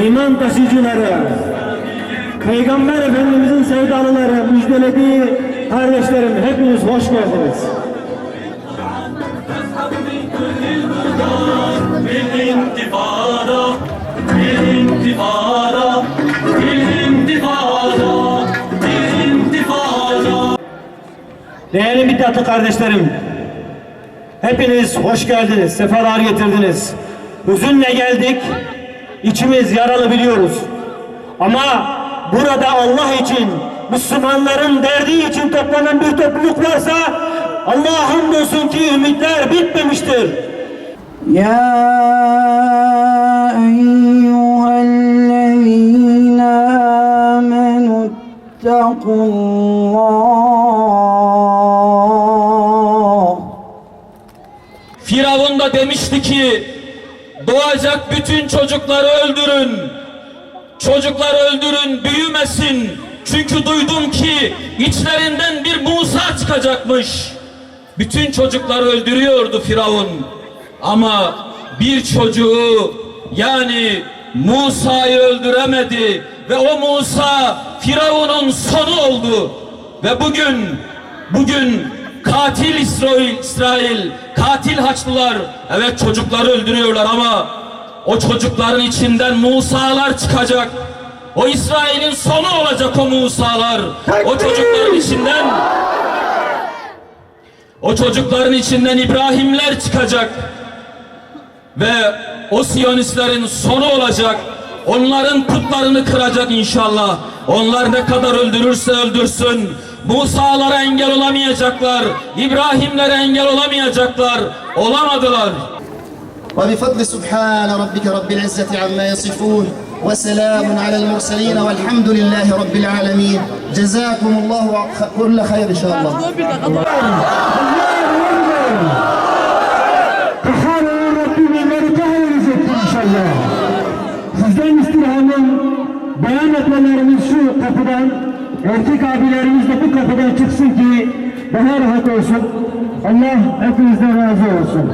İman taşıyıcıları, Peygamber Efendimizin sevdalıları, müjdelediği kardeşlerim, hepiniz hoş geldiniz. Bir intifada, bir intifada, bir intifada, bir intifada. Değerli Mithatlı kardeşlerim, hepiniz hoş geldiniz, sefalar getirdiniz. Hüzünle geldik, içimiz yaralı biliyoruz. Ama burada Allah için, Müslümanların derdi için toplanan bir topluluk varsa Allah'a hamdolsun ki ümitler bitmemiştir. Ya eyyühellezîne âmenü ittakullâh. Firavun da demişti ki doğacak bütün çocukları öldürün. Çocukları öldürün, büyümesin. Çünkü duydum ki içlerinden bir Musa çıkacakmış. Bütün çocukları öldürüyordu Firavun. Ama bir çocuğu, yani Musa'yı öldüremedi ve o Musa Firavun'un sonu oldu. Ve bugün katil İsrail, katil Haçlılar, evet çocukları öldürüyorlar ama o çocukların içinden Musa'lar çıkacak. O İsrail'in sonu olacak o Musa'lar. O çocukların içinden İbrahimler çıkacak. Ve o Siyonistlerin sonu olacak. Onların putlarını kıracak inşallah. Onlar ne kadar öldürürse öldürsün, Musa'lara engel olamayacaklar. İbrahimlere engel olamayacaklar. Olamadılar. وبفضل سبحان ربك رب العزة عما يصفون وسلام على المرسلين والحمد لله رب العالمين جزاكم الله كل خير إن شاء الله. Sizden istirhamın beyan etmelerimiz şu kapıdan, erkek abilerimiz de bu kapıdan çıksın ki daha rahat olsun. Allah hepinizden razı olsun.